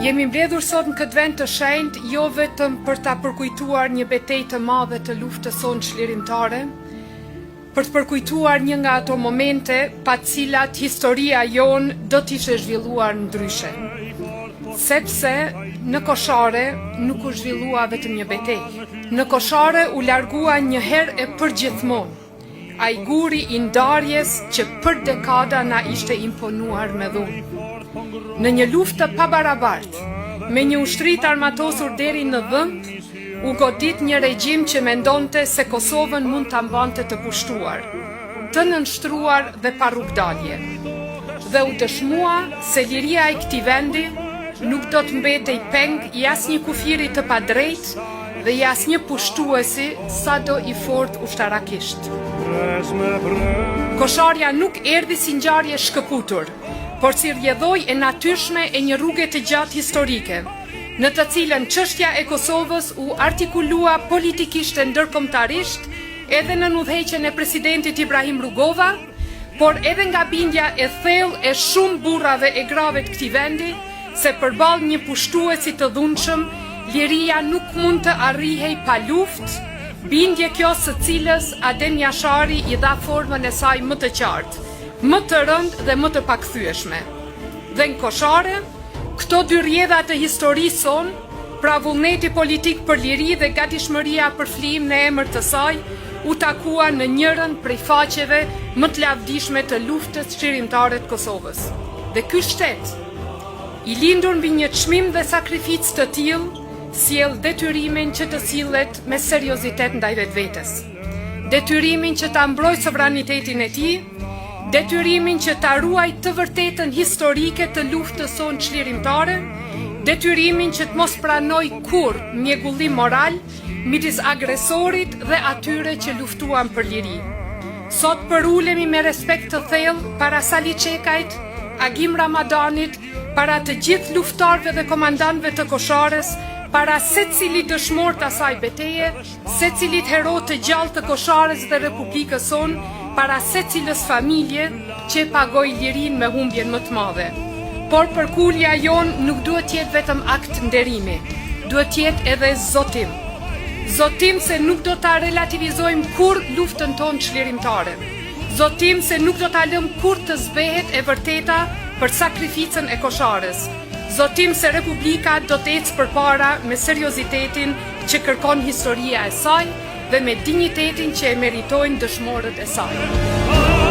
Jemi mbledhur sot në këtë vend të shenjtë jo vetëm për ta përkujtuar një betejë të madhe të luftës sonë çlirimtare, për të përkujtuar një nga ato momente pa të cilat historia jonë do të ishte zhvilluar ndryshe. Sepse në Koshare nuk u zhvillua vetëm një betejë. Në Koshare u largua një herë e përgjithmonë ai guri i ndarjes që për dekada na ishte imponuar me dhunë. Në një luftë të pabarabartë, me një ushtri të armatosur deri në dhëmb, u godit një regjim që mendonte se Kosovën mund ta mbante të pushtuar, të nënshtruar dhe pa rrugdalje. Dhe u dëshmua se liria e këtij vendi nuk do të mbetej peng i asnjë kufiri të padrejtë dhe i asnjë pushtuesi sado i fortë ushtarakisht. Kosharja nuk erdhi si ngjarje shkëputur, por si rrjedhoj e natyrshme e një rruge të gjatë historike, në të cilën çështja e Kosovës u artikulua politikisht e ndërkombëtarisht edhe në udhëheqjen e presidentit Ibrahim Rugova, por edhe nga bindja e thellë e shumë burrave e grave të këtij vendi se përballë një pushtuesi të dhunshëm, liria nuk mund të arrihej pa luftë, bindje kjo së cilës Adem Jashari i dha formën e saj më të qartë, më të rëndë dhe më të pakthyeshme. Dhe në Koshare, këto dy rrjedha të historisë sonë, pra vullneti politik për liri dhe gatishmëria për flijim në emër të saj, u takua në njërin prej faqeve më të lavdishme të luftës çlirimtare të Kosovës. Dhe ky shtet, i lindur mbi një çmim dhe sakrificë të tillë, sjell detyrimin që të sillet me seriozitet ndaj vetvetes. Detyrimin që ta mbrojë sovranitetin e tij, detyrimin që ta ruajë të vërtetën historike të luftës sonë çlirimtare, detyrimin që të mos pranojë kurrë mjegullim moral midis agresorit dhe atyre që luftuan për liri. Sot përulemi me respekt të thellë para Sali Çekajt, Agim Ramadanit, para të gjithë luftarëve dhe komandantëve të Koshares, para secilit dëshmor të asaj beteje, secilit hero të gjallë të Koshares dhe Republikës sonë, para secilës familje që pagoi lirin me humbjen më të madhe. Por përkulja jonë nuk duhet jetë vetëm akt nderimi, duhet jetë edhe zotim. Zotim se nuk do ta relativizojmë kur luftën tonë çlirimtare. Zotim se nuk do ta lëmë kur të zbehet e vërteta për sakrificën e Koshares. Zotim se Republika do të ecë përpara me seriozitetin që kërkon historia e saj dhe me dinjitetin që e meritojnë dëshmorët e saj.